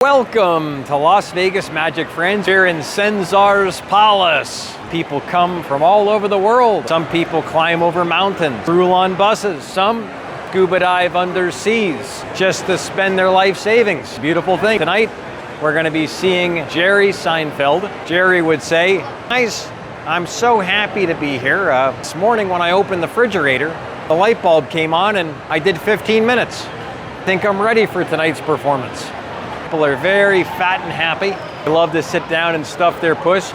Welcome to Las Vegas, Magic Friends, here in Cenzar's Palace. People come from all over the world. Some people climb over mountains, rule on buses. Some scuba dive under seas just to spend their life savings. Beautiful thing. Tonight, we're going to be seeing Jerry Seinfeld. Jerry would say, "Guys, I'm so happy to be here. This morning when I opened the refrigerator, the light bulb came on and I did 15 minutes. I think I'm ready for tonight's performance." People are very fat and happy. They love to sit down and stuff their puss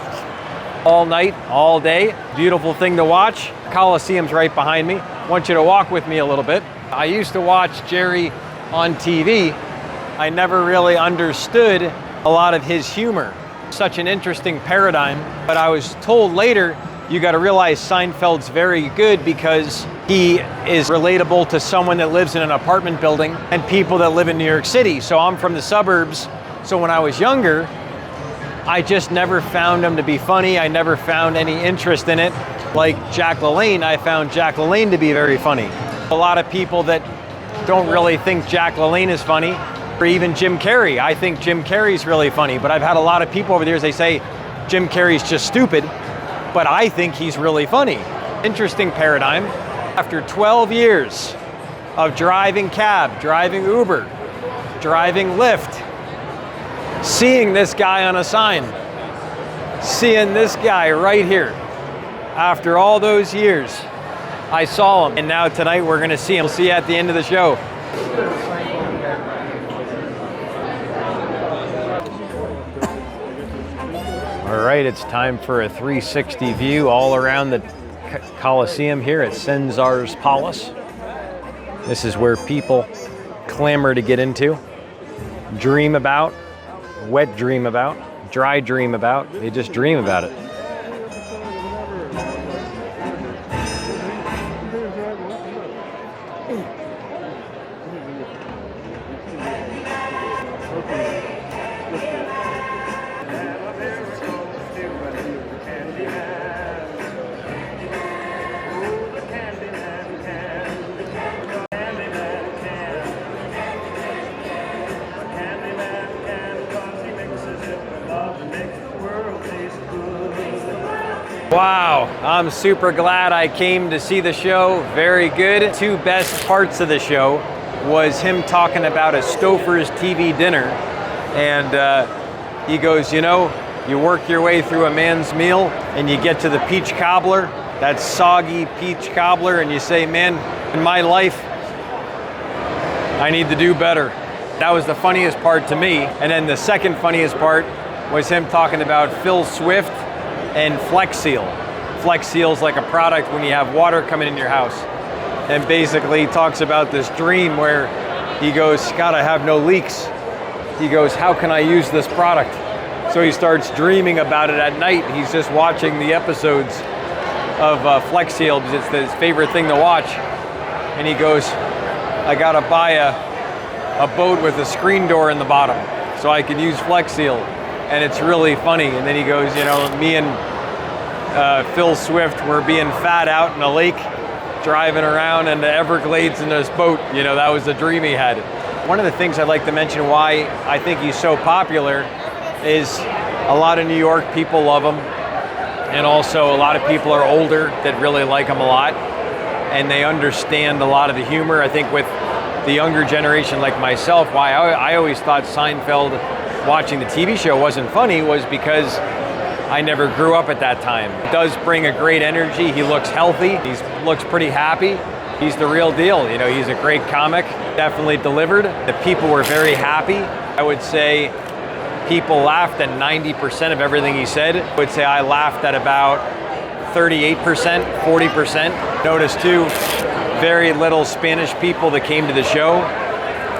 all night, all day. Beautiful thing to watch. Coliseum's right behind me. I want you to walk with me a little bit. I used to watch Jerry on TV. I never really understood a lot of his humor. Such an interesting paradigm. But I was told later, you got to realize Seinfeld's very good because he is relatable to someone that lives in an apartment building and people that live in New York City. So I'm from the suburbs. So when I was younger, I just never found him to be funny. I never found any interest in it. Like Jack LaLanne, I found Jack LaLanne to be very funny. A lot of people that don't really think Jack LaLanne is funny, or even Jim Carrey. I think Jim Carrey's really funny, but I've had a lot of people over the years, they say Jim Carrey's just stupid, but I think he's really funny. Interesting paradigm. After 12 years of driving cab, driving Uber, driving Lyft, seeing this guy on a sign, seeing this guy right here, after all those years, I saw him. And now tonight we're gonna see him. We'll see you at the end of the show. All right, it's time for a 360 view all around the Coliseum here at Cenzar's Palace. This is where people clamor to get into, dream about, wet dream about, dry dream about. They just dream about it. Wow, I'm super glad I came to see the show. Very good. Two best parts of the show was him talking about a Stouffer's TV dinner. And he goes, you know, you work your way through a man's meal and you get to the peach cobbler, that soggy peach cobbler, and you say, man, in my life, I need to do better. That was the funniest part to me. And then the second funniest part was him talking about Phil Swift and Flex Seal. Flex Seal's like a product when you have water coming in your house. And basically he talks about this dream where he goes, God, I have no leaks. He goes, how can I use this product? So he starts dreaming about it at night. He's just watching the episodes of Flex Seal because it's his favorite thing to watch. And he goes, I gotta buy a boat with a screen door in the bottom so I can use Flex Seal. And it's really funny. And then he goes, you know, me and Phil Swift were being fat out in a lake, driving around in the Everglades in this boat. You know, that was the dream he had. One of the things I'd like to mention why I think he's so popular is a lot of New York people love him. And also a lot of people are older that really like him a lot. And they understand a lot of the humor. I think with the younger generation like myself, why I always thought Seinfeld, watching the TV show, wasn't funny was because I never grew up at that time. It does bring a great energy. He looks healthy. He looks pretty happy. He's the real deal. You know, he's a great comic, definitely delivered. The people were very happy. I would say people laughed at 90% of everything he said. I would say I laughed at about 38%, 40%. Notice too, very little Spanish people that came to the show.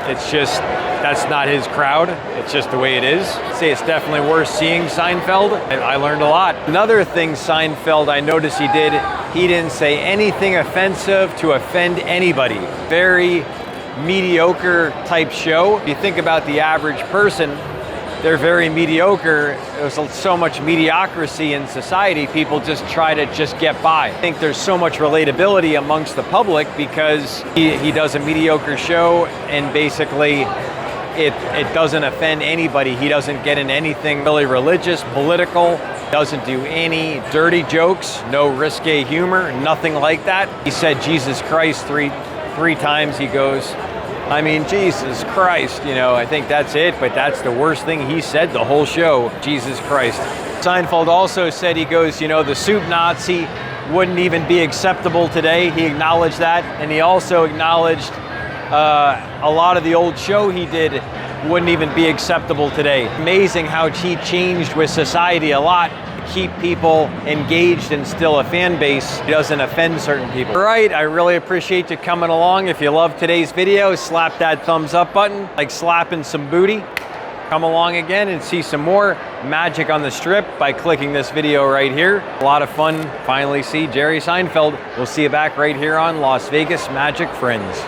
It's just, that's not his crowd. It's just the way it is. I'd say it's definitely worth seeing Seinfeld. I learned a lot. Another thing Seinfeld I noticed he did, he didn't say anything offensive to offend anybody. Very mediocre type show. If you think about the average person, they're very mediocre. There's so much mediocrity in society, people just try to just get by. I think there's so much relatability amongst the public because he does a mediocre show and basically it doesn't offend anybody. He doesn't get in anything really religious, political, doesn't do any dirty jokes, no risque humor, nothing like that. He said Jesus Christ three times. He goes, I mean, Jesus Christ, you know, I think that's it, but that's the worst thing he said the whole show, Jesus Christ. Seinfeld also said, he goes, you know, the soup Nazi wouldn't even be acceptable today. He acknowledged that, and he also acknowledged a lot of the old show he did wouldn't even be acceptable today. Amazing how he changed with society a lot to keep people engaged and still a fan base. He doesn't offend certain people. All right, I really appreciate you coming along. If you love today's video, slap that thumbs up button, like slapping some booty. Come along again and see some more magic on the strip by clicking this video right here. A lot of fun, finally see Jerry Seinfeld. We'll see you back right here on Las Vegas Magic Friends.